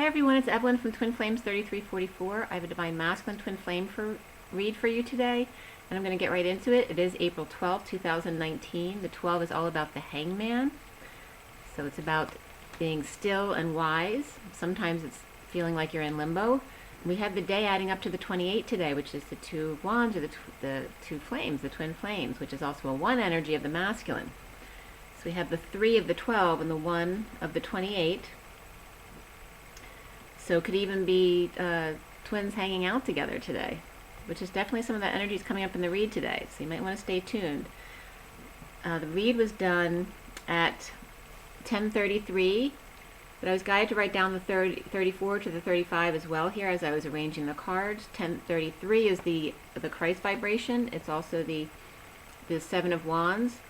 Hi everyone, it's Evelyn from Twin Flames 3344. I have a Divine Masculine Twin Flame read for you today, and I'm going to get right into it. It is April 12, 2019. The 12 is all about the hangman. So it's about being still and wise. Sometimes it's feeling like you're in limbo. We have the day adding up to the 28 today, which is the Two of Wands, or the two flames, the twin flames, which is also a 1 energy of the masculine. So we have the 3 of the 12 and the 1 of the 28. So it could even be twins hanging out together today, which is definitely some of that energy is coming up in the read today. So you might want to stay tuned. The read was done at 10:33, but I was guided to write down the 34 to the 35 as well here as I was arranging the cards. 10:33 is the Christ vibration. It's also the 7 of Wands.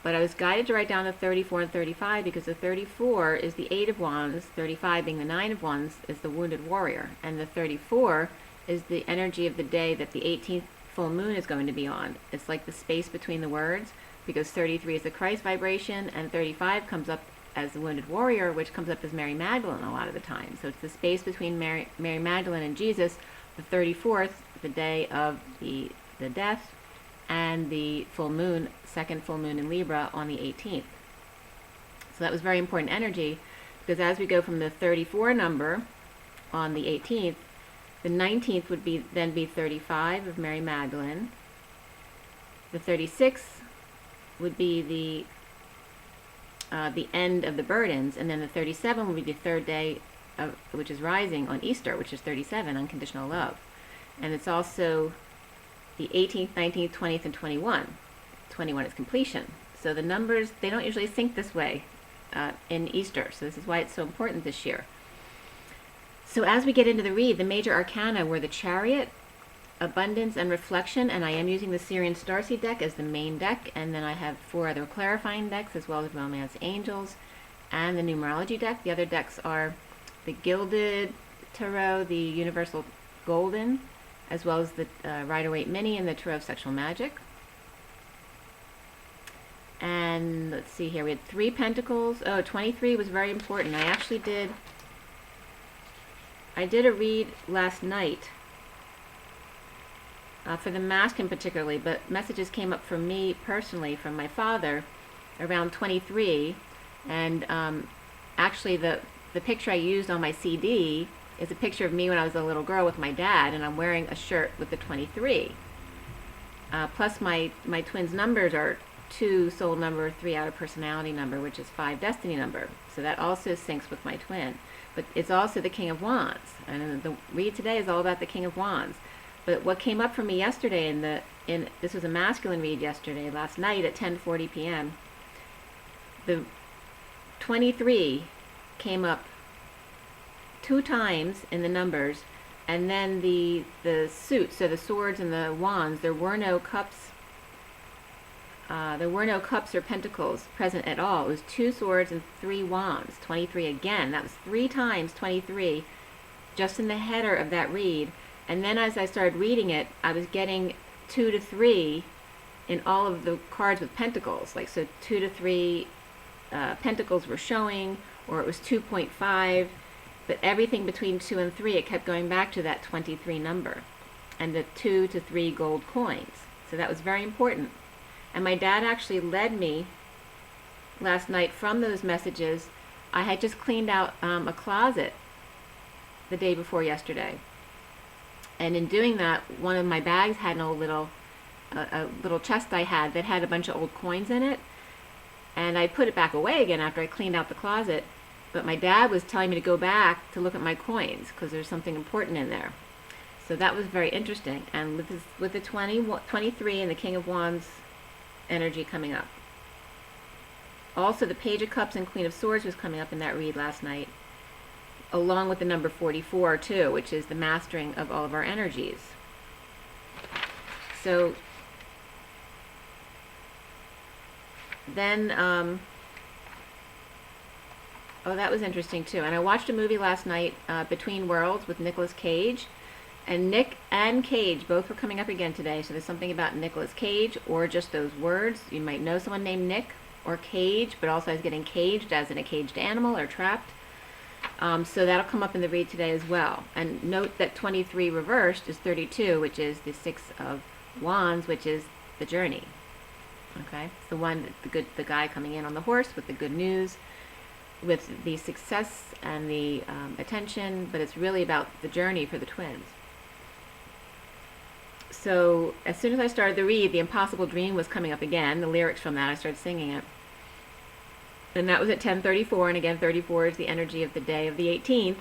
But I was guided to write down the 34 and 35 because the 34 is the 8 of Wands, 35 being the 9 of Wands is the wounded warrior, and the 34 is the energy of the day that the 18th full moon is going to be on. It's like the space between the words, because 33 is the Christ vibration and 35 comes up as the wounded warrior, which comes up as Mary Magdalene a lot of the time. So it's the space between Mary Magdalene and Jesus, the 34th, the day of the death, and the full moon, second full moon in Libra on the 18th. So that was very important energy, because as we go from the 34 number on the 18th, the 19th would then be 35 of Mary Magdalene. The 36 would be the end of the burdens, and then the 37 would be the third day, which is rising on Easter, which is 37, unconditional love. And it's also the 18th, 19th, 20th, and 21. 21 is completion. So the numbers, they don't usually sync this way in Easter. So this is why it's so important this year. So as we get into the read, the major arcana were the Chariot, Abundance, and Reflection. And I am using the Syrian Starseed deck as the main deck. And then I have 4 other clarifying decks, as well as Romance Angels and the Numerology deck. The other decks are the Gilded Tarot, the Universal Golden, as well as the Rider-Waite Mini and the Tarot of Sexual Magic. And let's see here, we had 3 Pentacles. Oh, 23 was very important. I did a read last night for the masculine particularly, but messages came up for me personally from my father around 23, and actually the picture I used on my CD is a picture of me when I was a little girl with my dad, and I'm wearing a shirt with the 23. Plus my twins' numbers are 2 soul number, 3 outer personality number, which is 5 destiny number. So that also syncs with my twin. But it's also the King of Wands, and the read today is all about the King of Wands. But what came up for me yesterday this was a masculine read yesterday, last night at 10:40 p.m. The 23 came up 2 times in the numbers, and then the suits, so the swords and the wands, there were no cups. There were no cups or pentacles present at all. It was 2 swords and 3 wands. 23 again. That was 3 times 23, just in the header of that read. And then as I started reading it, I was getting 2 to 3 in all of the cards with pentacles. Like, so 2 to 3 pentacles were showing, or it was 2.5. But everything between 2 and 3, it kept going back to that 23 number, and the 2 to 3 gold coins. So that was very important. And my dad actually led me last night from those messages. I had just cleaned out a closet the day before yesterday. And in doing that, one of my bags had an old a little chest I had that had a bunch of old coins in it. And I put it back away again after I cleaned out the closet. But my dad was telling me to go back to look at my coins because there's something important in there. So that was very interesting. And with the 23 and the King of Wands energy coming up. Also, the Page of Cups and Queen of Swords was coming up in that read last night, along with the number 44 too, which is the mastering of all of our energies. So then, oh, that was interesting too. And I watched a movie last night, Between Worlds, with Nicolas Cage. And Nick and Cage both were coming up again today. So there's something about Nicolas Cage, or just those words. You might know someone named Nick or Cage, but also as getting caged as in a caged animal or trapped. So that'll come up in the read today as well. And note that 23 reversed is 32, which is the Six of Wands, which is the journey. Okay, it's the one, the guy coming in on the horse with the good news, with the success and the attention, but it's really about the journey for the twins. So as soon as I started the read, the Impossible Dream was coming up again. The lyrics from that, I started singing it. And that was at 10:34, and again, 34 is the energy of the day of the 18th.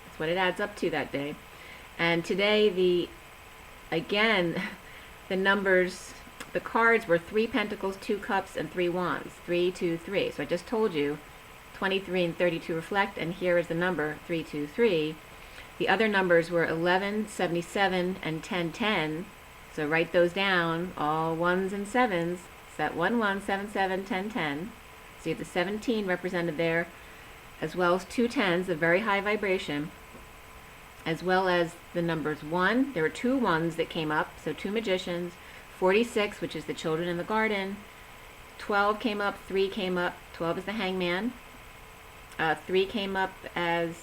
That's what it adds up to that day. And today, again, the numbers, the cards were 3 Pentacles, 2 Cups, and 3 Wands. 3, 2, 3. So I just told you, 23 and 32 reflect, and here is the number, 3, 2, 3. The other numbers were 11, 77, and 10, 10. So write those down, all 1s and 7s. Set 1, 1, 7, 7, 10, 10. So you have the 17 represented there, as well as 2 10s, a very high vibration, as well as the numbers 1. There were 2 1s that came up, so 2 magicians. 46, which is the children in the garden. 12 came up, 3 came up. 12 is the hangman. 3 came up as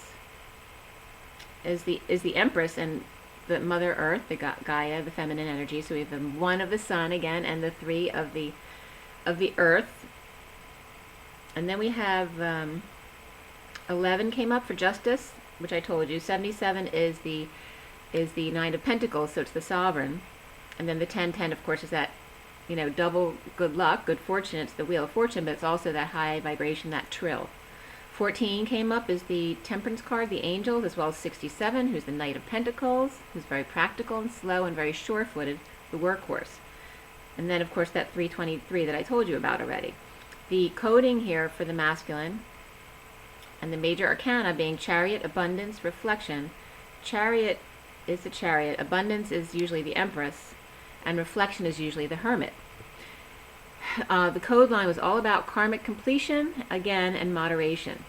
the Empress and the Mother Earth, the Gaia, the feminine energy. So we have the 1 of the sun again, and the 3 of the Earth. And then we have 11 came up for justice, which I told you. 77 is the Nine of Pentacles, so it's the sovereign. And then the 10, 10, of course, is that, double good luck, good fortune. It's the Wheel of Fortune, but it's also that high vibration, that trill. 14 came up is the Temperance card, the Angels, as well as 67, who's the Knight of Pentacles, who's very practical and slow and very sure-footed, the workhorse. And then, of course, that 323 that I told you about already. The coding here for the masculine, and the major arcana being Chariot, Abundance, Reflection. Chariot is the Chariot, Abundance is usually the Empress, and Reflection is usually the Hermit. The code line was all about karmic completion, again, and moderation.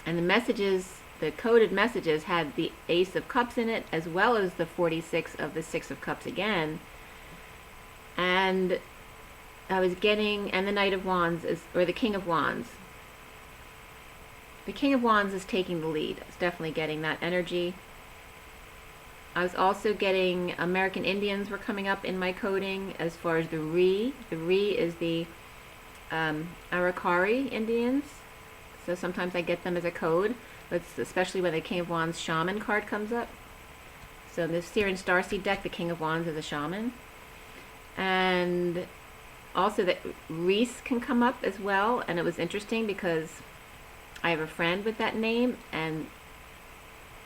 And the messages, the coded messages, had the Ace of Cups in it, as well as the 46 of the Six of Cups again. And I was getting, and the Knight of Wands, or the King of Wands. The King of Wands is taking the lead. It's definitely getting that energy. I was also getting American Indians were coming up in my coding as far as the Re. The Re is the Arikari Indians. So sometimes I get them as a code, but especially when the King of Wands Shaman card comes up. So in the Seer and Starseed deck, the King of Wands is a shaman. And also that Reese can come up as well, and it was interesting because I have a friend with that name, and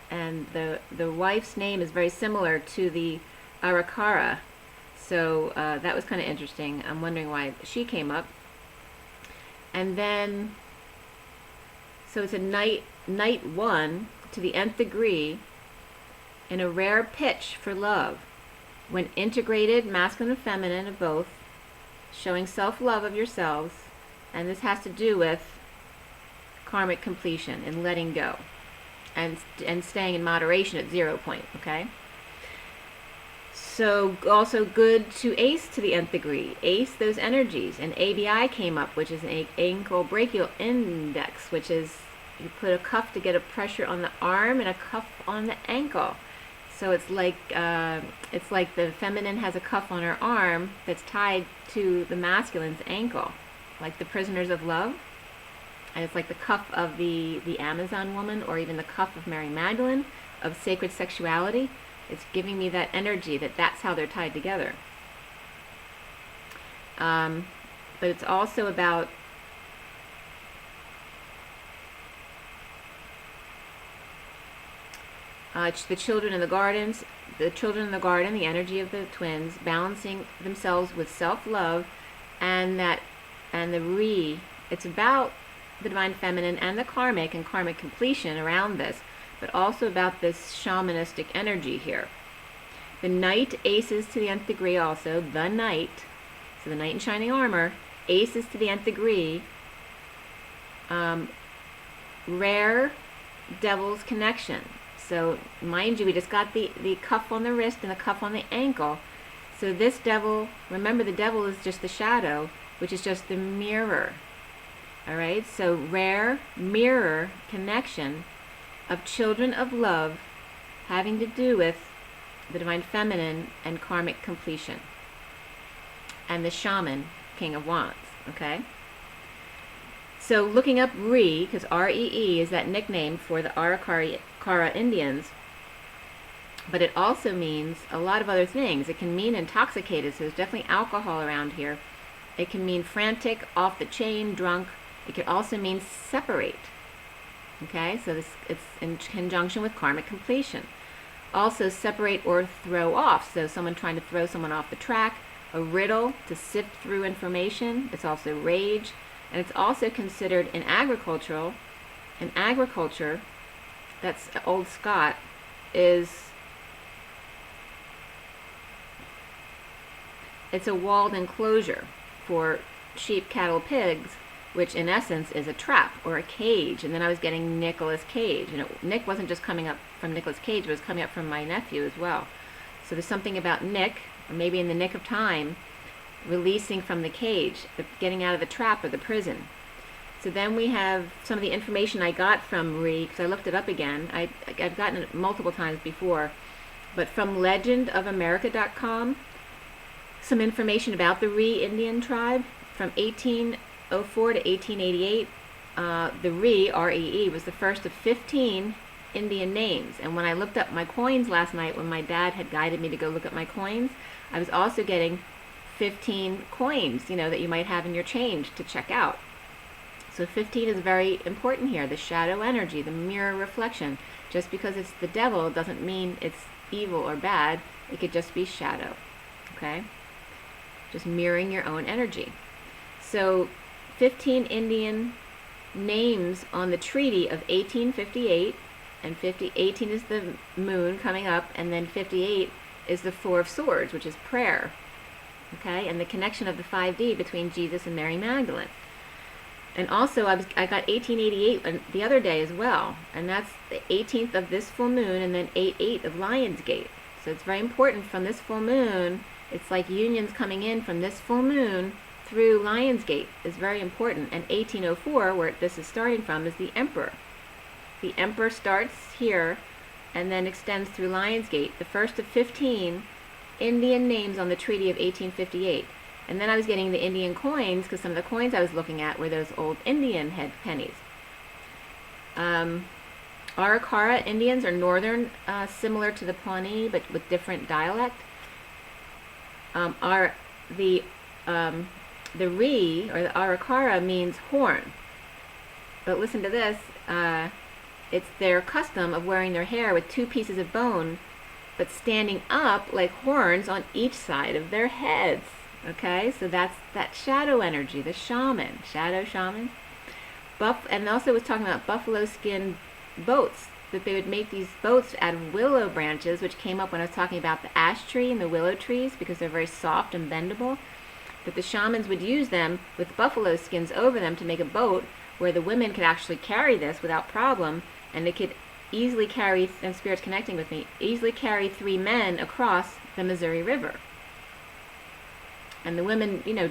the wife's name is very similar to the Arakara, so that was kind of interesting. I'm wondering why she came up. And then, so it's a night 1 to the nth degree in a rare pitch for love, when integrated, masculine and feminine of both, showing self-love of yourselves, and this has to do with karmic completion and letting go, and staying in moderation at 0 point, okay? So also good to Ace to the nth degree. Ace those energies, and ABI came up, which is an ankle brachial index, which is you put a cuff to get a pressure on the arm and a cuff on the ankle. So it's like the feminine has a cuff on her arm that's tied to the masculine's ankle, like the Prisoners of Love. And it's like the cuff of the Amazon woman, or even the cuff of Mary Magdalene, of sacred sexuality. It's giving me that energy that's how they're tied together. But it's also about the children in the gardens, the energy of the twins, balancing themselves with self-love, and it's about the divine feminine and the karmic and karmic completion around this, but also about this shamanistic energy here. The Knight aces to the nth degree also, the Knight, so the Knight in shining armor, aces to the nth degree, rare devil's connection. So mind you, we just got the cuff on the wrist and the cuff on the ankle. So this devil, remember the devil is just the shadow, which is just the mirror. All right, so rare mirror connection of children of love having to do with the divine feminine and karmic completion. And the shaman, King of Wands, okay? So looking up Re, because R-E-E is that nickname for the Arikara Indians, but it also means a lot of other things. It can mean intoxicated, so there's definitely alcohol around here. It can mean frantic, off the chain, drunk. It could also mean separate, okay? So it's in conjunction with karmic completion. Also separate or throw off, so someone trying to throw someone off the track. A riddle, to sift through information. It's also rage. And it's also considered in agriculture, that's Old Scot, it's a walled enclosure for sheep, cattle, pigs, which in essence is a trap or a cage. And then I was getting Nicolas Cage. You know, Nick wasn't just coming up from Nicolas Cage, but it was coming up from my nephew as well. So there's something about Nick, or maybe in the nick of time, releasing from the cage, getting out of the trap or the prison. So then we have some of the information I got from Re, because I looked it up again. I've gotten it multiple times before, but from legendofamerica.com, some information about the Re Indian tribe from 1804 to 1888. The Re, R-E-E, was the first of 15 Indian names. And when I looked up my coins last night, when my dad had guided me to go look at my coins, I was also getting 15 coins, you know, that you might have in your change to check out. So 15 is very important here. The shadow energy, the mirror reflection. Just because it's the devil doesn't mean it's evil or bad. It could just be shadow, okay? Just mirroring your own energy. So 15 Indian names on the treaty of 1858, and 18 is the moon coming up, and then 58 is the Four of Swords, which is prayer. Okay, and the connection of the 5D between Jesus and Mary Magdalene. And also, I got 1888 the other day as well, and that's the 18th of this full moon, and then 88 of Lionsgate. So it's very important from this full moon. It's like unions coming in from this full moon through Lionsgate is very important. And 1804, where this is starting from, is the Emperor. The Emperor starts here and then extends through Lionsgate, the first of 15 Indian names on the Treaty of 1858. And then I was getting the Indian coins, because some of the coins I was looking at were those old Indian head pennies. Arikara Indians are northern, similar to the Pawnee, but with different dialect. The Re, or the Arikara, means horn. But listen to this, it's their custom of wearing their hair with two pieces of bone, but standing up like horns on each side of their heads. Okay, so that's that shadow energy, the shaman, shadow shaman. And also was talking about buffalo skin boats, that they would make these boats out of willow branches, which came up when I was talking about the ash tree and the willow trees, because they're very soft and bendable. That the shamans would use them with buffalo skins over them to make a boat where the women could actually carry this without problem, and they could easily carry, and Spirit's connecting with me, easily carry 3 men across the Missouri River. And the women, you know,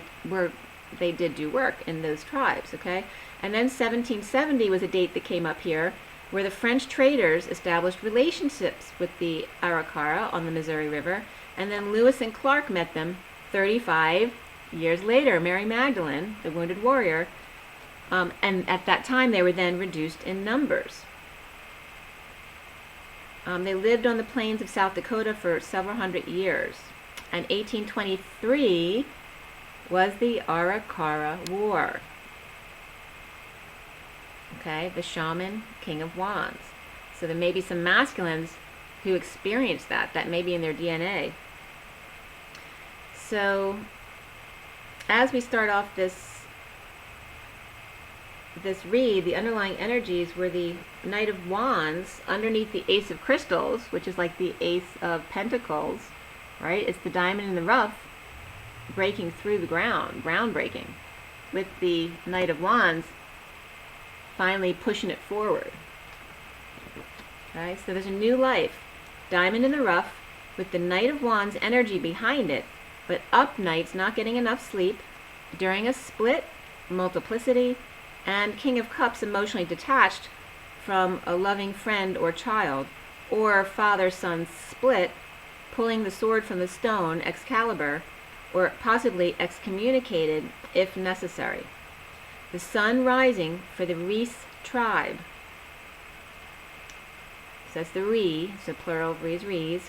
they did do work in those tribes, okay? And then 1770 was a date that came up here, where the French traders established relationships with the Arikara on the Missouri River, and then Lewis and Clark met them 35 years later, Mary Magdalene, the wounded warrior, and at that time they were then reduced in numbers. They lived on the plains of South Dakota for several hundred years. And 1823 was the Arikara War. Okay, the shaman, King of Wands. So there may be some masculines who experienced that. That may be in their DNA. So as we start off this read, the underlying energies were the Knight of Wands underneath the Ace of Crystals, which is like the Ace of Pentacles, right? It's the diamond in the rough breaking through the ground breaking, with the Knight of Wands finally pushing it forward. Okay, so there's a new life, diamond in the rough, with the Knight of Wands energy behind it, but up nights, not getting enough sleep, during a split, multiplicity, And King of Cups, emotionally detached from a loving friend or child, or father-son split, pulling the sword from the stone, Excalibur, or possibly excommunicated if necessary. The sun rising for the Reese tribe. So that's the Re, so plural of Rees.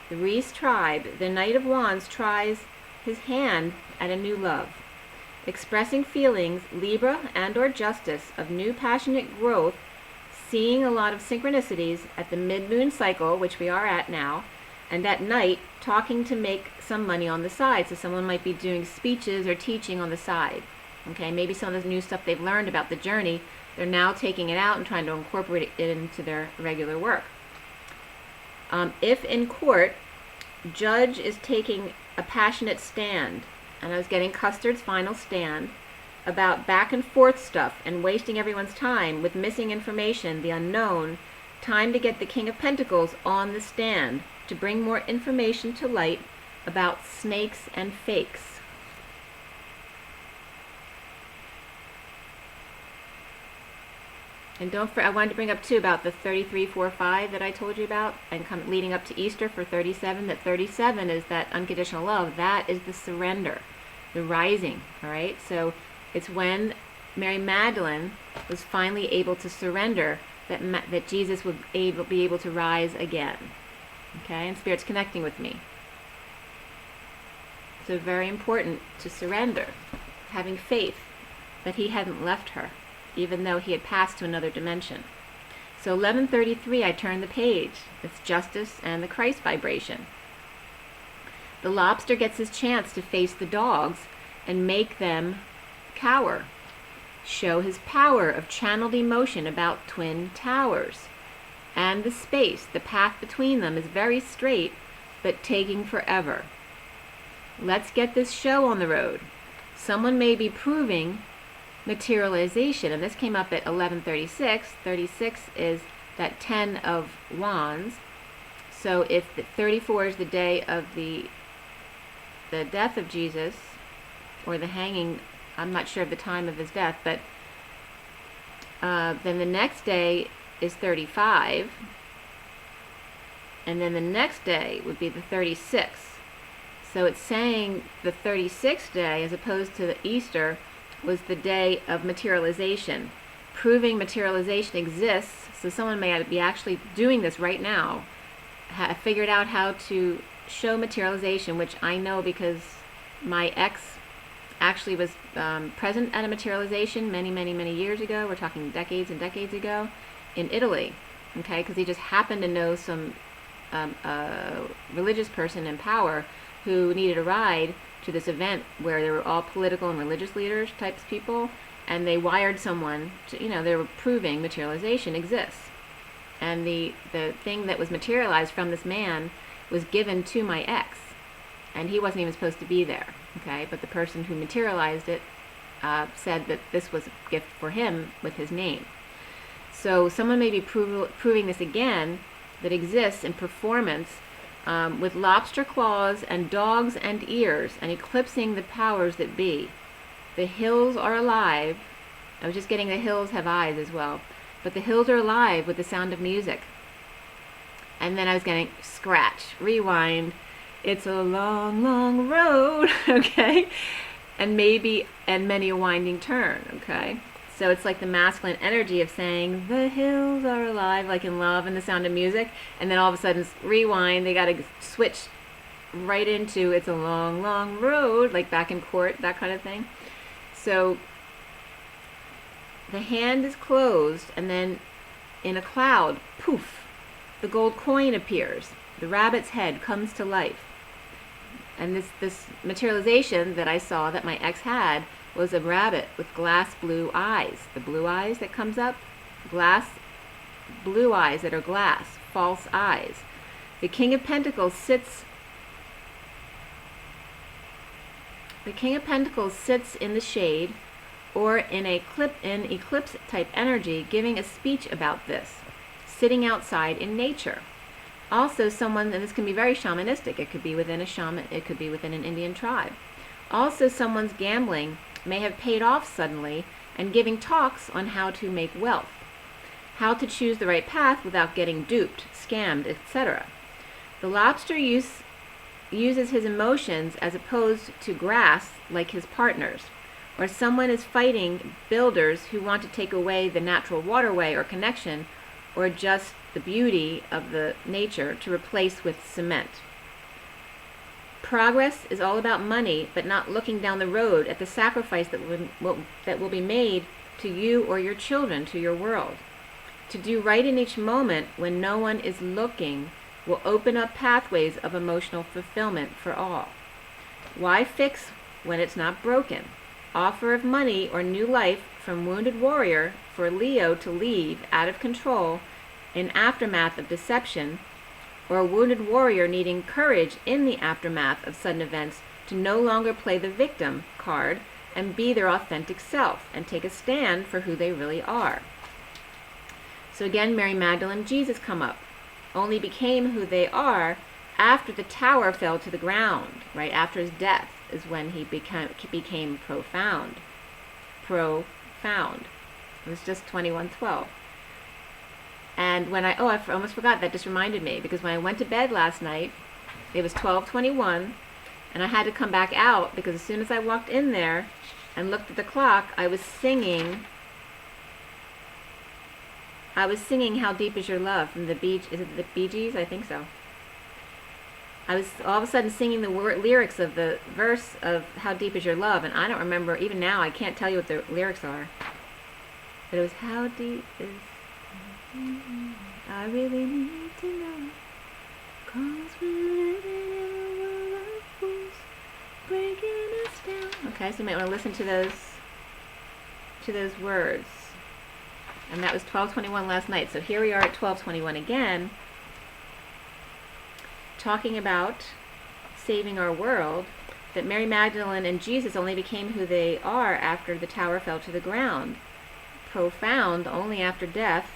The Reese tribe, the Knight of Wands tries his hand at a new love. Expressing feelings, Libra and or Justice, of new passionate growth, seeing a lot of synchronicities at the mid-moon cycle, which we are at now, and at night, talking to make some money on the side. So someone might be doing speeches or teaching on the side. Okay, maybe some of the new stuff they've learned about the journey, they're now taking it out and trying to incorporate it into their regular work. If in court, judge is taking a passionate stand, and I was getting Custard's final stand, about back and forth stuff and wasting everyone's time with missing information, the unknown, time to get the King of Pentacles on the stand to bring more information to light about snakes and fakes. And I wanted to bring up too about the 3345 that I told you about, and leading up to Easter for 37, that 37 is that unconditional love. That is the surrender, the rising, all right? So it's when Mary Magdalene was finally able to surrender that Jesus would be able to rise again, okay? And Spirit's connecting with me. So very important to surrender, having faith that he hadn't left her, even though he had passed to another dimension. So 1133, I turn the page. It's Justice and the Christ vibration. The lobster gets his chance to face the dogs and make them cower. Show his power of channeled emotion about twin towers. And the space, the path between them is very straight, but taking forever. Let's get this show on the road. Someone may be proving materialization, and this came up at 1136. 36 is that 10 of Wands. So if 34 is the day of the death of Jesus, or the hanging, I'm not sure of the time of his death, but then the next day is 35, and then the next day would be the 36. So it's saying the 36th day, as opposed to the Easter, was the day of materialization, proving materialization exists. So someone may be actually doing this right now, figured out how to show materialization, which I know because my ex actually was present at a materialization many years ago. We're talking decades and decades ago in Italy, okay, because he just happened to know some religious person in power who needed a ride to this event where there were all political and religious leaders types people, and they wired someone to, they were proving materialization exists. And the thing that was materialized from this man was given to my ex, and he wasn't even supposed to be there, okay? But the person who materialized it said that this was a gift for him with his name. So someone may be proving this again, that exists in performance, with lobster claws and dogs and ears, and eclipsing the powers that be. The hills are alive. I was just getting the hills have eyes as well. But the hills are alive with the sound of music. And then I was getting scratch, rewind. It's a long, long road, okay? And many a winding turn, okay? So it's like the masculine energy of saying, the hills are alive, like in Love and the Sound of Music. And then all of a sudden, rewind, they got to switch right into it's a long, long road, like back in court, that kind of thing. So the hand is closed, and then in a cloud, poof, the gold coin appears. The rabbit's head comes to life. And this materialization that I saw that my ex had was a rabbit with glass blue eyes. The blue eyes that comes up, glass blue eyes that are glass, false eyes. The King of Pentacles sits in the shade, or in eclipse type energy, giving a speech about this, sitting outside in nature. Also someone, and this can be very shamanistic, it could be within a shaman, it could be within an Indian tribe. Also someone's gambling may have paid off suddenly, and giving talks on how to make wealth, how to choose the right path without getting duped, scammed, etc. The lobster uses his emotions as opposed to grass like his partners, or someone is fighting builders who want to take away the natural waterway or connection, or just the beauty of the nature to replace with cement. Progress is all about money, but not looking down the road at the sacrifice that will be made to you or your children, to your world. To do right in each moment when no one is looking will open up pathways of emotional fulfillment for all. Why fix when it's not broken? Offer of money or new life from wounded warrior for Leo to leave out of control in aftermath of deception, or a wounded warrior needing courage in the aftermath of sudden events to no longer play the victim card and be their authentic self and take a stand for who they really are. So again, Mary Magdalene and Jesus come up. Only became who they are after the tower fell to the ground, right? After his death is when he became profound. Profound. It was just 21:12. And when I almost forgot, that just reminded me, because when I went to bed last night, it was 12:21, and I had to come back out because as soon as I walked in there and looked at the clock, I was singing How Deep Is Your Love from the Bee Gees? I think so. I was all of a sudden singing the lyrics of the verse of How Deep Is Your Love, and I don't remember, even now, I can't tell you what the lyrics are. But it was, how deep is, I really need to know, 'cause we're living in a world of fools, breaking us down. Okay, so you might want to listen to those words. And that was 12:21 last night. So here we are at 12:21 again, talking about saving our world, that Mary Magdalene and Jesus only became who they are after the tower fell to the ground. Profound only after death.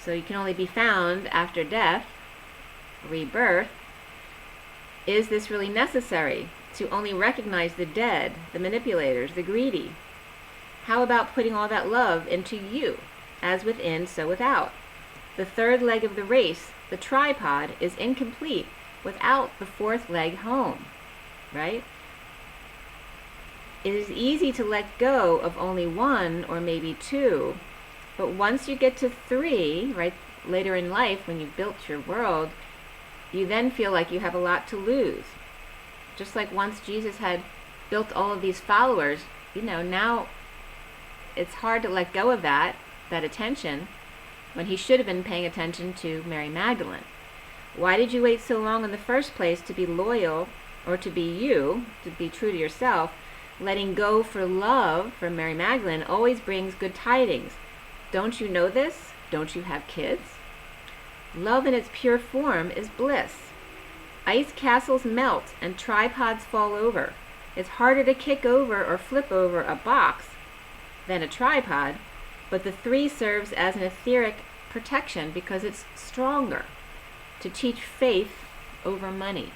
So you can only be found after death, rebirth. Is this really necessary to only recognize the dead, the manipulators, the greedy? How about putting all that love into you, as within, so without? The third leg of the race, the tripod, is incomplete without the fourth leg home, right? It is easy to let go of only one or maybe two, but once you get to three, right, later in life when you've built your world, you then feel like you have a lot to lose. Just like once Jesus had built all of these followers, now it's hard to let go of that attention, when he should have been paying attention to Mary Magdalene. Why did you wait so long in the first place to be loyal, or to be you, to be true to yourself? Letting go for love from Mary Magdalene always brings good tidings. Don't you know this? Don't you have kids? Love in its pure form is bliss. Ice castles melt and tripods fall over. It's harder to kick over or flip over a box than a tripod, but the three serves as an etheric protection because it's stronger, to teach faith over money.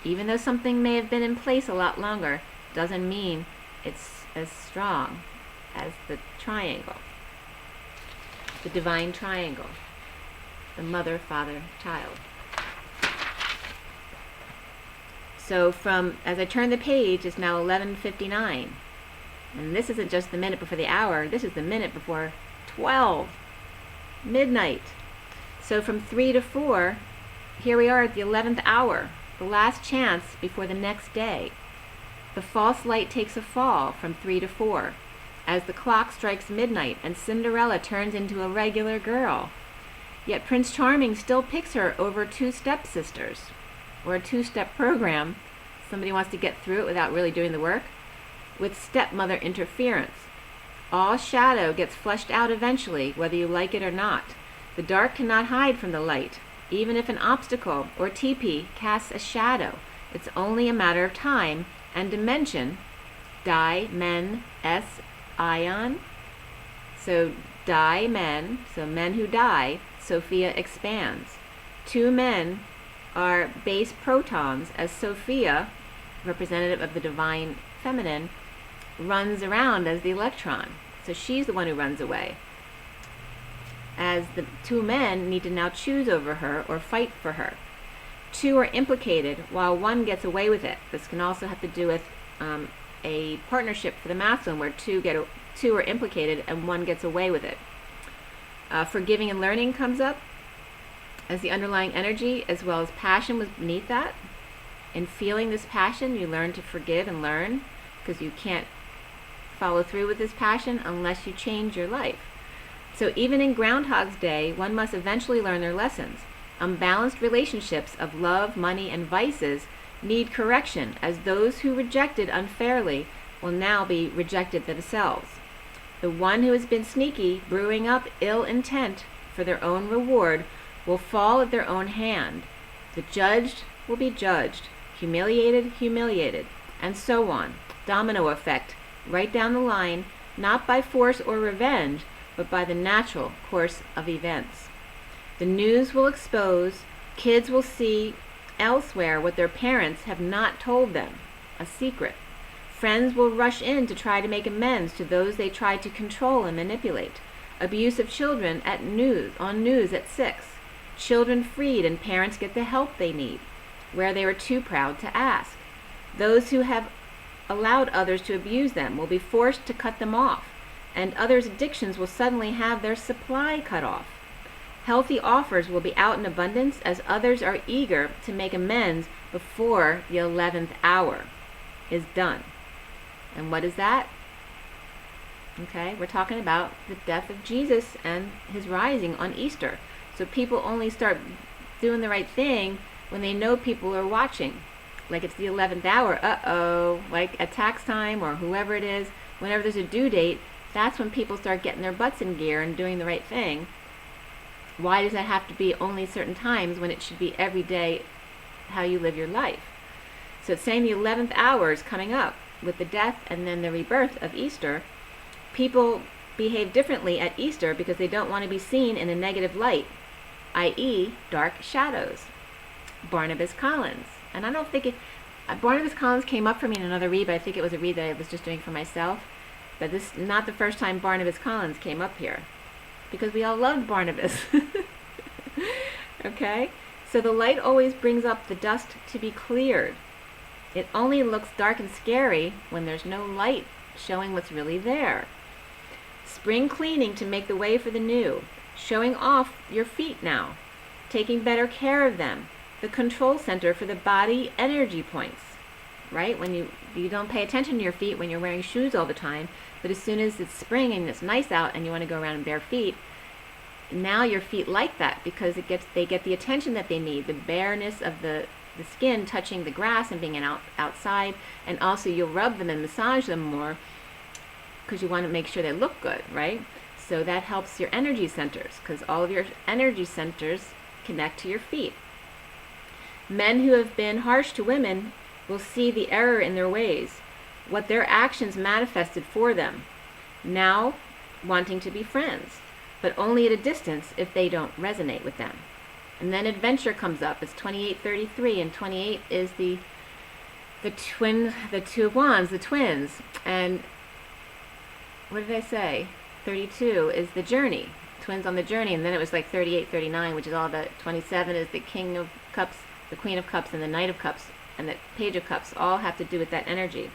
Even though something may have been in place a lot longer, doesn't mean it's as strong as the triangle, the divine triangle, the mother, father, child. So as I turn the page, it's now 11:59. And this isn't just the minute before the hour, this is the minute before 12, midnight. So from 3 to 4, here we are at the 11th hour, the last chance before the next day. The false light takes a fall from 3 to 4, as the clock strikes midnight and Cinderella turns into a regular girl. Yet Prince Charming still picks her over two stepsisters, or a two-step program. Somebody wants to get through it without really doing the work, with stepmother interference. All shadow gets flushed out eventually, whether you like it or not. The dark cannot hide from the light. Even if an obstacle or teepee casts a shadow, it's only a matter of time and dimension. Die, men, S, ion. So die, men, so men who die, Sophia expands. Two men are base protons, as Sophia, representative of the divine feminine, runs around as the electron. So she's the one who runs away. As the two men need to now choose over her or fight for her. Two are implicated while one gets away with it. This can also have to do with a partnership for the masculine where two are implicated and one gets away with it. Forgiving and learning comes up as the underlying energy, as well as passion was beneath that. In feeling this passion, you learn to forgive and learn, because you can't follow through with this passion unless you change your life. So even in Groundhog's Day, one must eventually learn their lessons. Unbalanced relationships of love, money, and vices need correction, as those who rejected unfairly will now be rejected themselves. The one who has been sneaky, brewing up ill intent for their own reward, will fall at their own hand. The judged will be judged, humiliated, and so on. Domino effect, right down the line, not by force or revenge, but by the natural course of events. The news will expose, kids will see elsewhere what their parents have not told them, a secret. Friends will rush in to try to make amends to those they tried to control and manipulate. Abuse of children on news at 6. Children freed and parents get the help they need, where they were too proud to ask. Those who have allowed others to abuse them will be forced to cut them off, and others' addictions will suddenly have their supply cut off. Healthy offers will be out in abundance as others are eager to make amends before the 11th hour is done. And what is that? Okay, we're talking about the death of Jesus and his rising on Easter. So people only start doing the right thing when they know people are watching. Like it's the 11th hour, like at tax time or whoever it is, whenever there's a due date, that's when people start getting their butts in gear and doing the right thing. Why does that have to be only certain times when it should be every day how you live your life? So it's saying the 11th hour is coming up with the death and then the rebirth of Easter. People behave differently at Easter because they don't want to be seen in a negative light, i.e. dark shadows. Barnabas Collins. And I don't think Barnabas Collins came up for me in another read, but I think it was a read that I was just doing for myself. But this is not the first time Barnabas Collins came up here, because we all loved Barnabas. Okay? So the light always brings up the dust to be cleared. It only looks dark and scary when there's no light showing what's really there. Spring cleaning to make the way for the new. Showing off your feet now. Taking better care of them. The control center for the body energy points. Right? When you don't pay attention to your feet when you're wearing shoes all the time, but as soon as it's spring and it's nice out and you want to go around in bare feet, now your feet like that because they get the attention that they need, the bareness of the skin touching the grass and being outside, and also you'll rub them and massage them more because you want to make sure they look good, right? So that helps your energy centers because all of your energy centers connect to your feet. Men who have been harsh to women will see the error in their ways, what their actions manifested for them, now wanting to be friends, but only at a distance if they don't resonate with them. And then adventure comes up. It's 2833, and 28 is the two of wands, the twins. And what did I say? 32 is the journey, twins on the journey. And then it was like 38, 39, which is all the 27 is the king of cups, the queen of cups, and the knight of cups, and the page of cups. All have to do with that energy.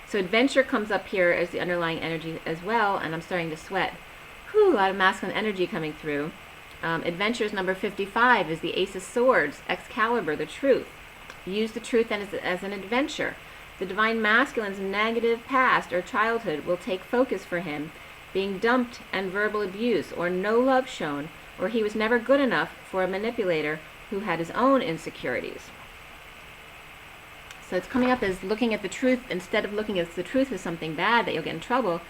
So adventure comes up here as the underlying energy as well, and I'm starting to sweat. Whew, a lot of masculine energy coming through. Adventures number 55 is the Ace of Swords, Excalibur, the truth. Use the truth as an adventure. The divine masculine's negative past or childhood will take focus for him, being dumped and verbal abuse, or no love shown, or he was never good enough for a manipulator who had his own insecurities. So it's coming up as looking at the truth, instead of looking at the truth as something bad that you'll get in trouble,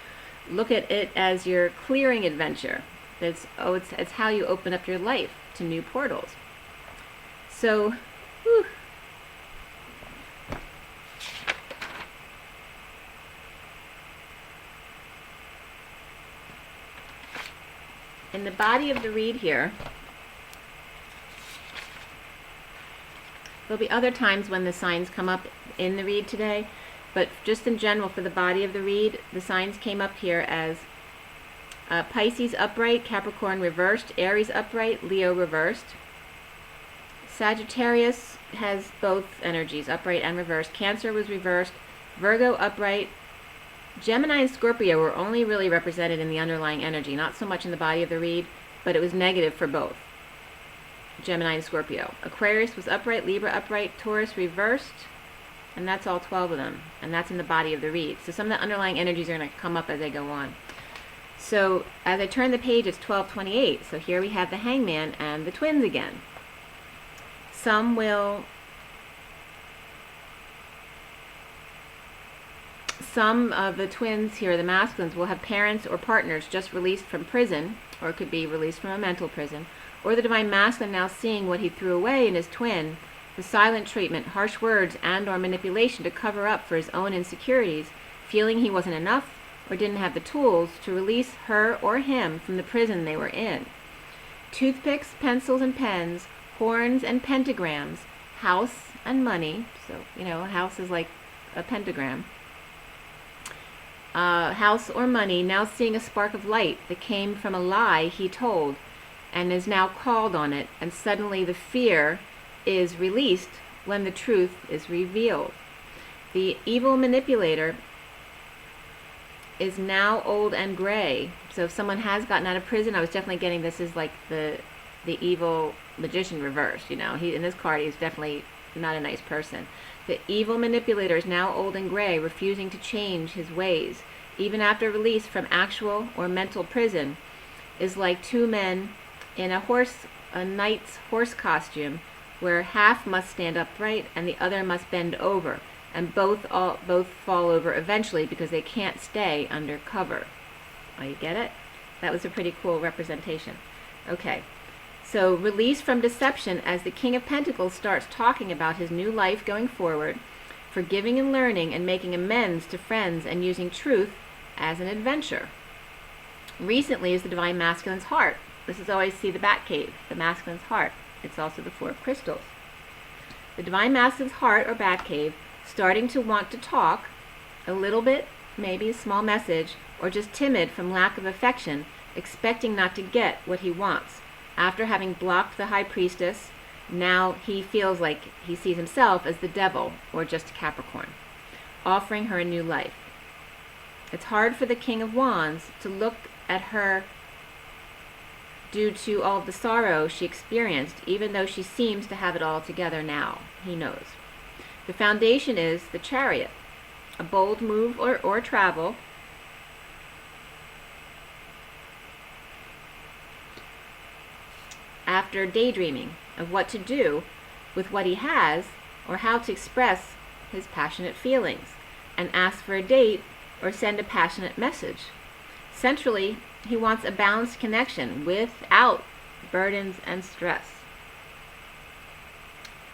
look at it as your clearing adventure. It's how you open up your life to new portals. So, whew. In the body of the read here, there'll be other times when the signs come up in the read today, But just in general, for the body of the read, the signs came up here as Pisces upright, Capricorn reversed, Aries upright, Leo reversed. Sagittarius has both energies, upright and reversed. Cancer was reversed. Virgo upright. Gemini and Scorpio were only really represented in the underlying energy, not so much in the body of the read, but it was negative for both Gemini and Scorpio. Aquarius was upright, Libra upright, Taurus reversed, and that's all 12 of them, and that's in the body of the read. So some of the underlying energies are going to come up as I go on. So as I turn the page, it's 1228. So here we have the Hangman and the twins again. Some of the twins here, the masculines, will have parents or partners just released from prison, or it could be released from a mental prison, or the divine masculine now seeing what he threw away in his twin, the silent treatment, harsh words, and or manipulation to cover up for his own insecurities, feeling he wasn't enough or didn't have the tools to release her or him from the prison they were in. Toothpicks, pencils and pens, horns and pentagrams, house and money, so, a house is like a pentagram. House or money, now seeing a spark of light that came from a lie he told and is now called on it, and suddenly the fear is released when the truth is revealed. The evil manipulator is now old and gray. So if someone has gotten out of prison, I was definitely getting this is like the evil magician reversed. He in this card, he's definitely not a nice person. The evil manipulator is now old and gray, refusing to change his ways. Even after release from actual or mental prison, is like two men in a knight's horse costume, where half must stand upright and the other must bend over, and both fall over eventually because they can't stay under cover. Oh, you get it? That was a pretty cool representation. Okay. So release from deception as the King of Pentacles starts talking about his new life going forward, forgiving and learning and making amends to friends and using truth as an adventure. Recently is the Divine Masculine's heart. This is always see the Batcave, the masculine's heart. It's also the Four of Crystals. The Divine Masculine's heart or Batcave starting to want to talk a little bit, maybe a small message, or just timid from lack of affection, expecting not to get what he wants. After having blocked the High Priestess, now he feels like he sees himself as the devil or just Capricorn, offering her a new life. It's hard for the King of Wands to look at her due to all of the sorrow she experienced, even though she seems to have it all together now. He knows. The foundation is the Chariot, a bold move or travel, after daydreaming of what to do with what he has or how to express his passionate feelings, and ask for a date or send a passionate message. Centrally, he wants a balanced connection without burdens and stress.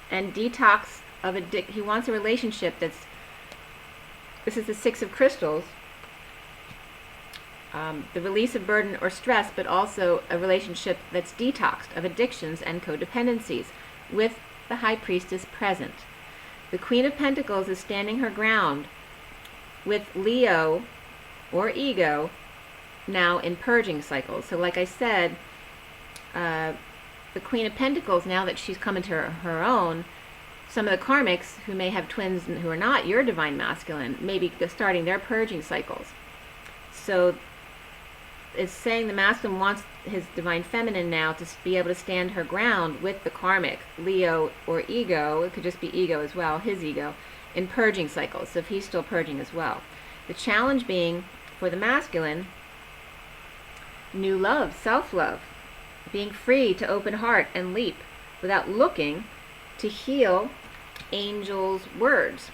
And detox of he wants a relationship this is the Six of Crystals, the release of burden or stress, but also a relationship that's detoxed of addictions and codependencies with the High Priestess present. The Queen of Pentacles is standing her ground with Leo or ego now in purging cycles. So like I said, the Queen of Pentacles, now that she's come into her own, some of the karmics who may have twins who are not your divine masculine may be starting their purging cycles. So it's saying the masculine wants his divine feminine now to be able to stand her ground with the karmic, Leo or ego, it could just be ego as well, his ego, in purging cycles, so if he's still purging as well. The challenge being, for the masculine, new love, self-love, being free to open heart and leap without looking to heal angels' words.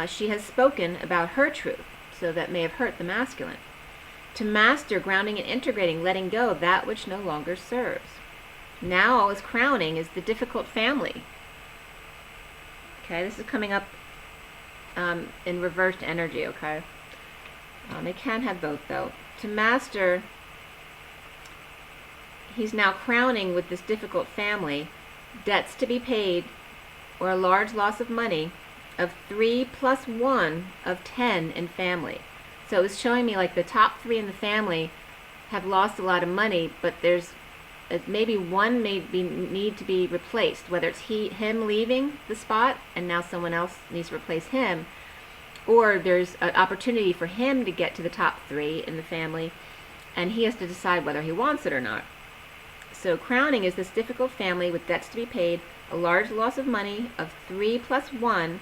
She has spoken about her truth, so that may have hurt the masculine. To master grounding and integrating, letting go of that which no longer serves. Now all is crowning is the difficult family. Okay, this is coming up in reversed energy, okay? They can have both, though. To master, he's now crowning with this difficult family, debts to be paid, or a large loss of money, of 3 plus 1 of 10 in family. So it was showing me like the top 3 in the family have lost a lot of money, but there's maybe one need to be replaced, whether it's him leaving the spot and now someone else needs to replace him, or there's an opportunity for him to get to the top 3 in the family and he has to decide whether he wants it or not. So crowning is this difficult family with debts to be paid, a large loss of money of 3 plus 1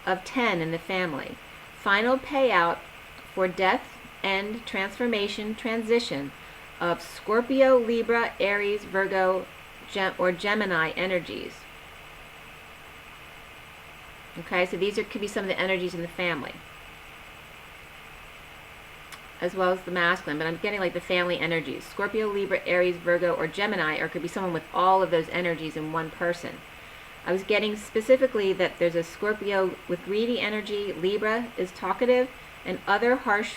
of 10 in the family. Final payout for death, end, transformation, transition of Scorpio, Libra, Aries, Virgo, or Gemini energies. Okay, so these could be some of the energies in the family, as well as the masculine, but I'm getting like the family energies. Scorpio, Libra, Aries, Virgo, or Gemini, or it could be someone with all of those energies in one person. I was getting specifically that there's a Scorpio with greedy energy, Libra is talkative, and other harsh,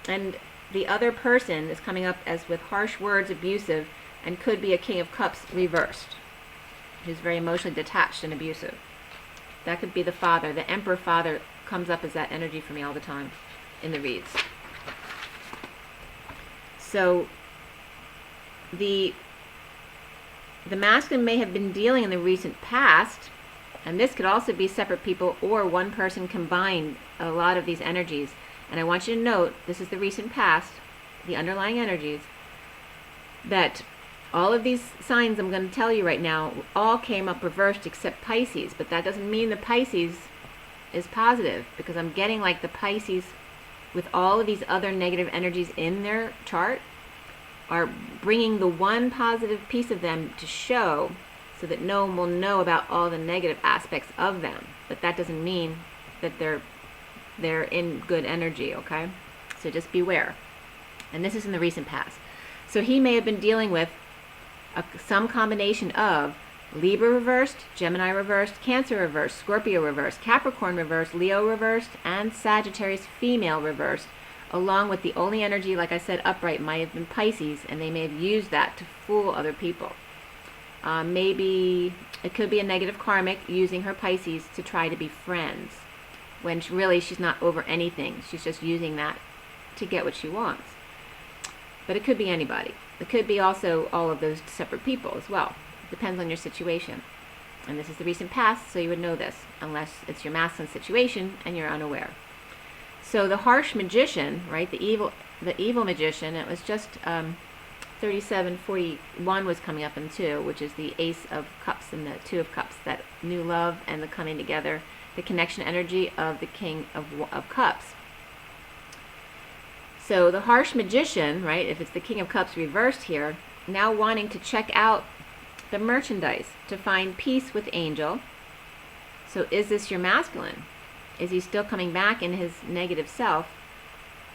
and the other person is coming up as with harsh words, abusive, and could be a King of Cups reversed, who's very emotionally detached and abusive. That could be the father. The Emperor father comes up as that energy for me all the time in the reads. So the masculine may have been dealing in the recent past, and this could also be separate people or one person combined a lot of these energies. And I want you to note, this is the recent past, the underlying energies, that all of these signs I'm going to tell you right now all came up reversed except Pisces, but that doesn't mean the Pisces is positive, because I'm getting like the Pisces with all of these other negative energies in their chart are bringing the one positive piece of them to show so that no one will know about all the negative aspects of them. But that doesn't mean that they're in good energy, okay? So just beware. And this is in the recent past. So he may have been dealing with some combination of Libra reversed, Gemini reversed, Cancer reversed, Scorpio reversed, Capricorn reversed, Leo reversed, and Sagittarius female reversed, along with the only energy, like I said, upright might have been Pisces, and they may have used that to fool other people. Maybe it could be a negative karmic using her Pisces to try to be friends, when really she's not over anything. She's just using that to get what she wants. But it could be anybody. It could be also all of those separate people as well. It depends on your situation. And this is the recent past, so you would know this, unless it's your masculine situation and you're unaware. So the harsh magician, right, the evil magician, it was just 3741 was coming up in 2, which is the Ace of Cups and the 2 of Cups, that new love and the coming together, the connection energy of the King of Cups. So the harsh magician, right, if it's the King of Cups reversed here, now wanting to check out the merchandise to find peace with Angel. So is this your masculine? Is he still coming back in his negative self,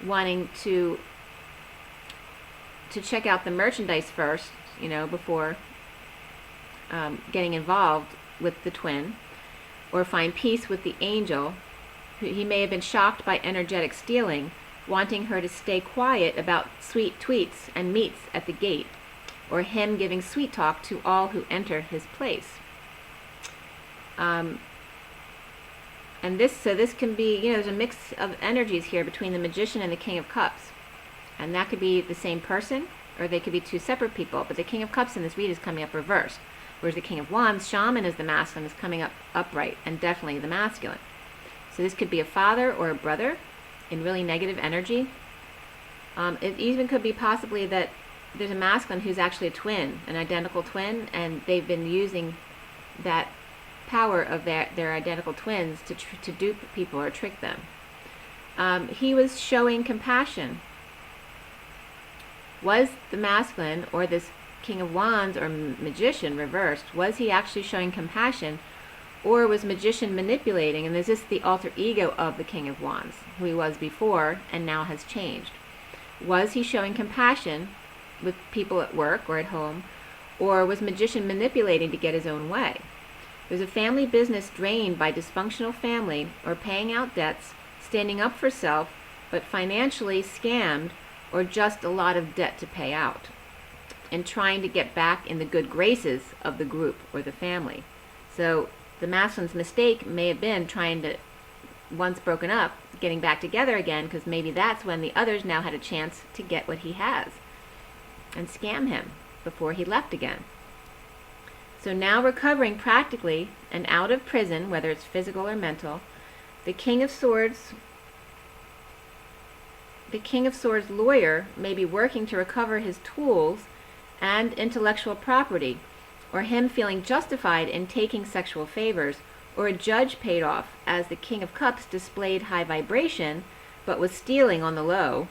wanting to check out the merchandise first, you know, before getting involved with the twin, or find peace with the angel, who he may have been shocked by energetic stealing, wanting her to stay quiet about sweet tweets and meets at the gate, or him giving sweet talk to all who enter his place. And this can be, you know, there's a mix of energies here between the magician and the King of Cups. And that could be the same person, or they could be two separate people. But the King of Cups in this read is coming up reversed. Whereas the King of Wands, shaman is the masculine, is coming up upright, and definitely the masculine. So this could be a father or a brother in really negative energy. It even could be possibly that there's a masculine who's actually a twin, an identical twin, and they've been using that power of their identical twins to dupe people or trick them. He was showing compassion. Was the masculine, or this King of Wands or magician reversed, was he actually showing compassion, or was magician manipulating? And is this the alter ego of the King of Wands, who he was before and now has changed? Was he showing compassion with people at work or at home, or was magician manipulating to get his own way? There's a family business drained by dysfunctional family, or paying out debts, standing up for self, but financially scammed, or just a lot of debt to pay out, and trying to get back in the good graces of the group or the family. So the masculine's mistake may have been trying to, once broken up, getting back together again, because maybe that's when the others now had a chance to get what he has and scam him before he left again. So now recovering practically and out of prison, whether it's physical or mental, the King of Swords lawyer may be working to recover his tools and intellectual property, or him feeling justified in taking sexual favors, or a judge paid off as the King of Cups displayed high vibration but was stealing on the low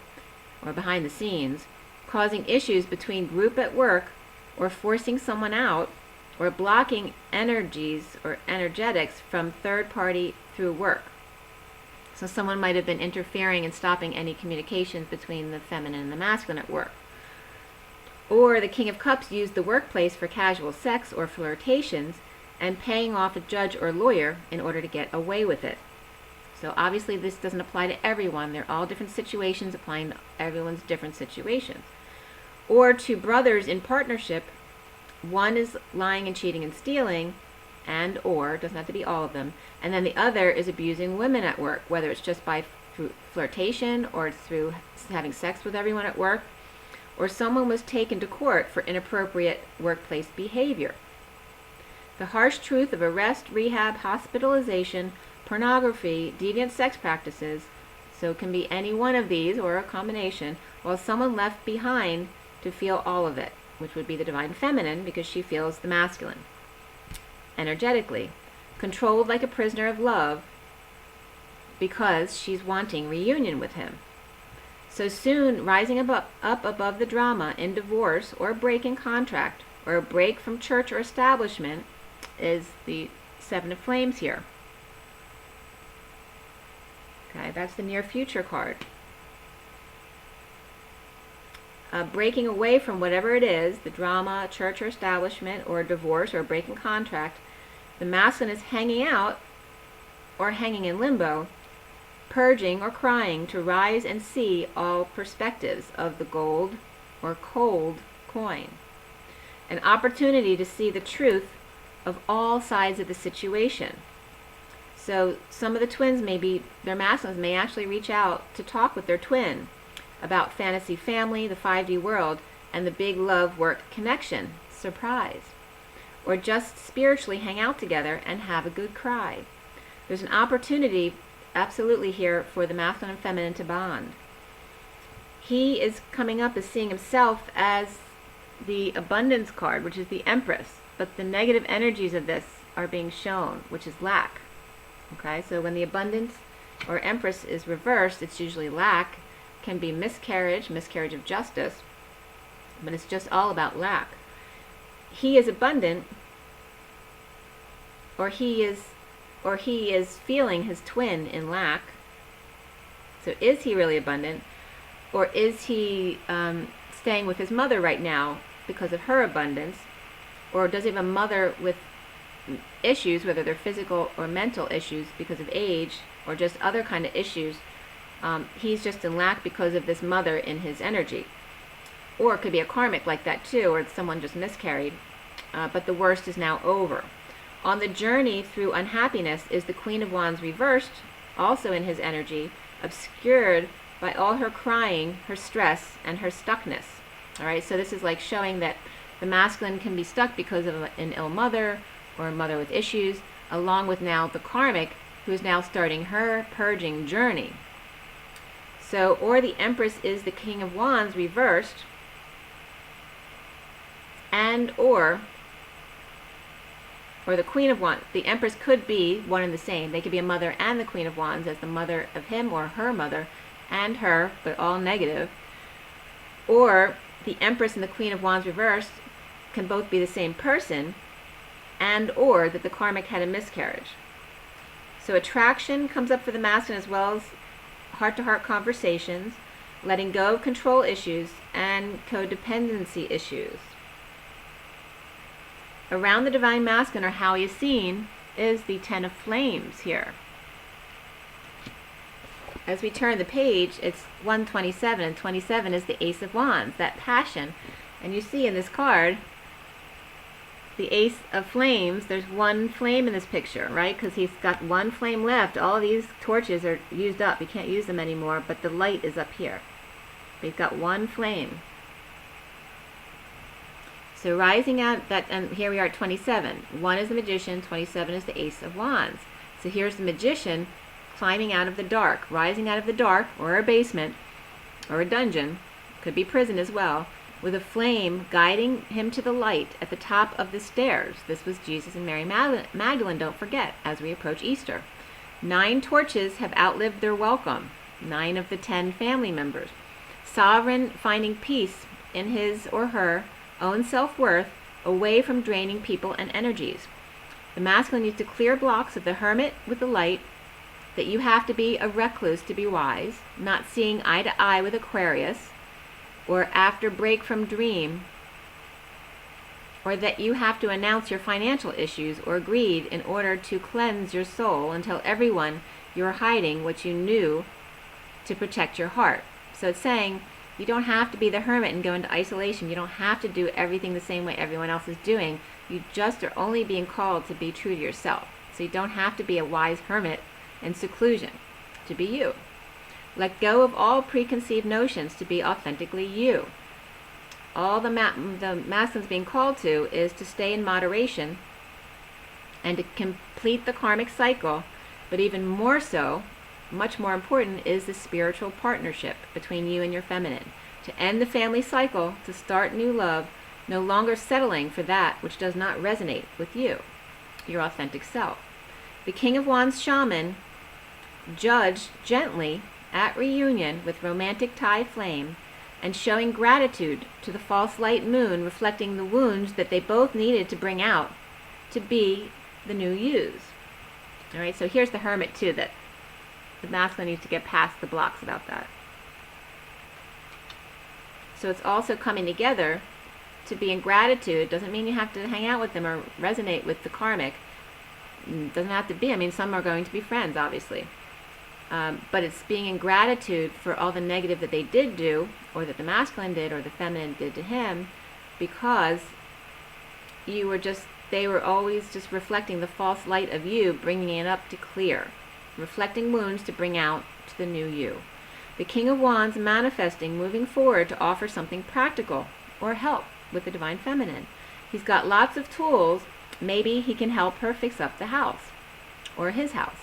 or behind the scenes, causing issues between group at work, or forcing someone out, or blocking energies or energetics from third party through work. So someone might have been interfering and stopping any communications between the feminine and the masculine at work. Or the King of Cups used the workplace for casual sex or flirtations and paying off a judge or lawyer in order to get away with it. So obviously this doesn't apply to everyone. They're all different situations applying to everyone's different situations. Or two brothers in partnership, one is lying and cheating and stealing, and or, doesn't have to be all of them, and then the other is abusing women at work, whether it's just by flirtation or it's through having sex with everyone at work, or someone was taken to court for inappropriate workplace behavior. The harsh truth of arrest, rehab, hospitalization, pornography, deviant sex practices, so it can be any one of these or a combination, while someone left behind to feel all of it, which would be the divine feminine because she feels the masculine. Energetically, controlled like a prisoner of love because she's wanting reunion with him. So soon rising up above the drama in divorce or break in contract or a break from church or establishment is the Seven of Flames here. Okay, that's the near future card. Breaking away from whatever it is, the drama, church or establishment, or divorce or break in contract, the masculine is hanging out or hanging in limbo, purging or crying to rise and see all perspectives of the gold or cold coin. An opportunity to see the truth of all sides of the situation. So some of the twins their masculines may actually reach out to talk with their twin about fantasy family, the 5D world, and the big love work connection, surprise. Or just spiritually hang out together and have a good cry. There's an opportunity absolutely here for the masculine and feminine to bond. He is coming up as seeing himself as the abundance card, which is the Empress, but the negative energies of this are being shown, which is lack. Okay, so when the abundance or Empress is reversed, it's usually lack, can be miscarriage of justice, but it's just all about lack. He is abundant, or he is feeling his twin in lack. So is he really abundant, or is he staying with his mother right now because of her abundance, or does he have a mother with issues, whether they're physical or mental issues because of age, or just other kind of issues? He's just in lack because of this mother in his energy. Or it could be a karmic like that too, or someone just miscarried, but the worst is now over. On the journey through unhappiness is the Queen of Wands reversed, also in his energy, obscured by all her crying, her stress, and her stuckness. All right, so this is like showing that the masculine can be stuck because of an ill mother or a mother with issues, along with now the karmic, who is now starting her purging journey. So, or the Empress is the King of Wands reversed, and or the Queen of Wands. The Empress could be one and the same. They could be a mother and the Queen of Wands as the mother of him or her mother and her, but all negative. Or the Empress and the Queen of Wands reversed can both be the same person, and or that the karmic had a miscarriage. So attraction comes up for the masculine as well as heart-to-heart conversations, letting go of control issues, and codependency issues. Around the divine masculine, or how he is seen, is the Ten of Flames here. As we turn the page, it's 127, and 27 is the Ace of Wands, that passion. And you see in this card, the Ace of Flames, there's one flame in this picture, right? Because he's got one flame left. All these torches are used up. You can't use them anymore, but the light is up here. He's got one flame. So rising out that, and here we are at 27. 1 is the Magician, 27 is the Ace of Wands. So here's the Magician climbing out of the dark, rising out of the dark, or a basement, or a dungeon, could be prison as well, with a flame guiding him to the light at the top of the stairs. This was Jesus and Mary Magdalene, don't forget, as we approach Easter. 9 torches have outlived their welcome, 9 of the 10 family members. Sovereign finding peace in his or her own self-worth away from draining people and energies. The masculine needs to clear blocks of the hermit with the light, that you have to be a recluse to be wise, not seeing eye to eye with Aquarius, or after break from dream, or that you have to announce your financial issues or greed in order to cleanse your soul and tell everyone you're hiding what you knew to protect your heart. So it's saying you don't have to be the hermit and go into isolation. You don't have to do everything the same way everyone else is doing. You just are only being called to be true to yourself. So you don't have to be a wise hermit in seclusion to be you. Let go of all preconceived notions to be authentically you. All the masculine's being called to is to stay in moderation and to complete the karmic cycle, but even more so, much more important, is the spiritual partnership between you and your feminine. To end the family cycle, to start new love, no longer settling for that which does not resonate with you, your authentic self. The King of Wands shaman, judged gently at reunion with romantic tie flame, and showing gratitude to the false light moon, reflecting the wounds that they both needed to bring out to be the new yous. All right, so here's the hermit too, that the masculine needs to get past the blocks about that. So it's also coming together to be in gratitude. Doesn't mean you have to hang out with them or resonate with the karmic. Doesn't have to be. I mean, some are going to be friends, obviously. But it's being in gratitude for all the negative that they did do, or that the masculine did, or the feminine did to him, because they were always just reflecting the false light of you, bringing it up to clear, reflecting wounds to bring out to the new you. The King of Wands manifesting, moving forward to offer something practical or help with the divine feminine. He's got lots of tools. Maybe he can help her fix up the house or his house.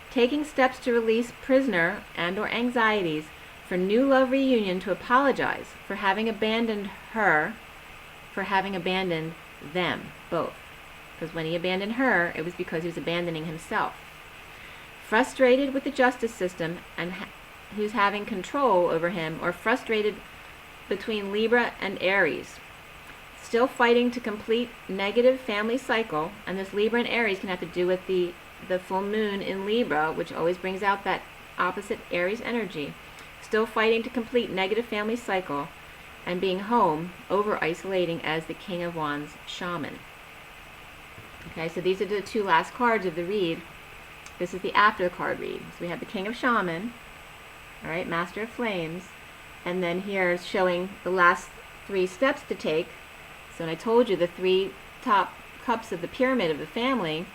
Taking steps to release prisoner and or anxieties for new love reunion, to apologize for having abandoned her, for having abandoned them both. Because when he abandoned her, it was because he was abandoning himself. Frustrated with the justice system and who's having control over him, or frustrated between Libra and Aries. Still fighting to complete negative family cycle, and this Libra and Aries can have to do with the full moon in Libra, which always brings out that opposite Aries energy. Still fighting to complete negative family cycle and being home, over isolating as the King of Wands shaman. Okay, so these are the 2 last cards of the read. This is the after the card read. So we have the King of Shaman, all right, Master of Flames, and then here is showing the last 3 steps to take. So when I told you the 3 top cups of the pyramid of the family,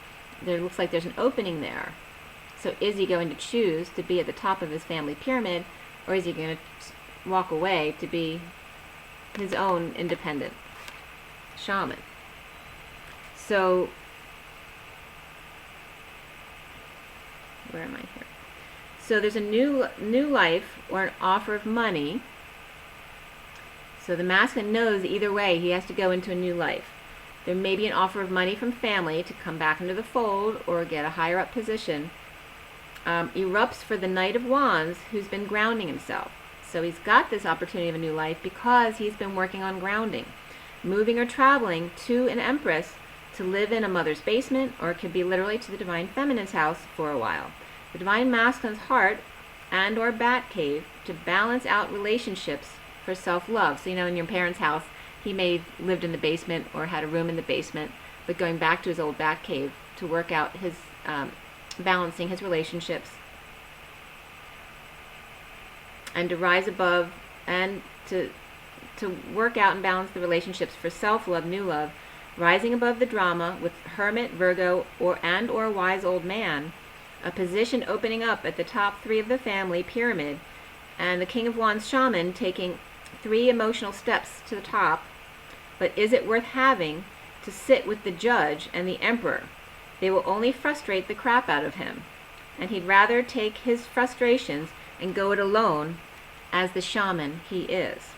there looks like there's an opening there. So is he going to choose to be at the top of his family pyramid, or is he going to walk away to be his own independent shaman? So, where am I here? So there's a new life or an offer of money. So the masculine knows either way he has to go into a new life. There may be an offer of money from family to come back into the fold or get a higher up position. Erupts for the Knight of Wands, who's been grounding himself. So he's got this opportunity of a new life because he's been working on grounding. Moving or traveling to an Empress to live in a mother's basement, or it could be literally to the Divine Feminine's house for a while. The Divine Masculine's heart and or bat cave to balance out relationships for self-love. So, in your parents' house, he may have lived in the basement or had a room in the basement, but going back to his old bat cave to work out his balancing his relationships, and to rise above and to work out and balance the relationships for self-love, new love, rising above the drama with Hermit, Virgo, or Wise Old Man, a position opening up at the top 3 of the family pyramid, and the King of Wands shaman taking 3 emotional steps to the top. But is it worth having to sit with the Judge and the Emperor? They will only frustrate the crap out of him, and he'd rather take his frustrations and go it alone as the shaman he is.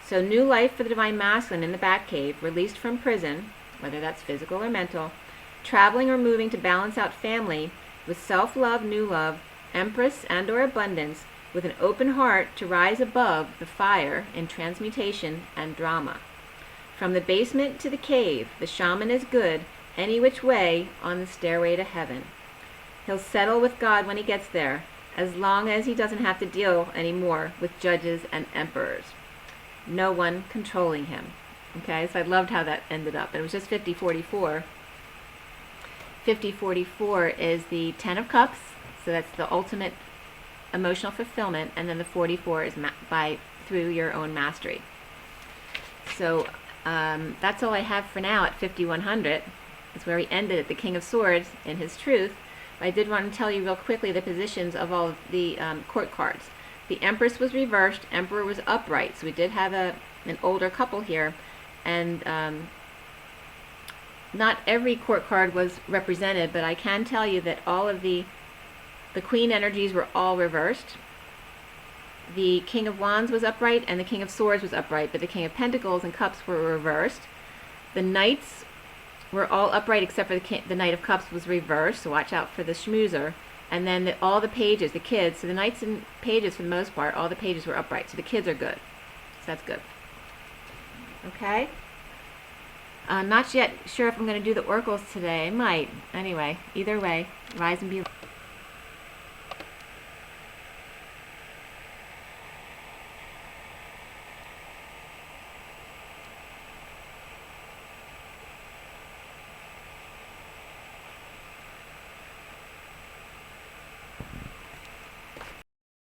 So new life for the Divine Masculine in the Batcave, released from prison, whether that's physical or mental, traveling or moving to balance out family with self-love, new love, Empress and or abundance, with an open heart to rise above the fire in transmutation and drama. From the basement to the cave, the shaman is good any which way on the stairway to heaven. He'll settle with God when he gets there, as long as he doesn't have to deal anymore with judges and emperors. No one controlling him. Okay, so I loved how that ended up. And it was just 50-44. 50-44 is the 10 of Cups, so that's the ultimate emotional fulfillment, and then the 44 is through your own mastery. So that's all I have for now at 5100. It's where he ended at the King of Swords in his truth. But I did want to tell you real quickly the positions of all of the court cards. The Empress was reversed, Emperor was upright. So we did have an older couple here, and not every court card was represented, but I can tell you that all of the Queen energies were all reversed. The King of Wands was upright and the King of Swords was upright, but the King of Pentacles and Cups were reversed. The Knights were all upright except for the Knight of Cups was reversed, so watch out for the schmoozer. And then all the pages, the kids, so the Knights and pages for the most part, all the pages were upright, so the kids are good. So that's good. Okay? Not yet sure if I'm going to do the oracles today. I might. Anyway, either way, rise and be light.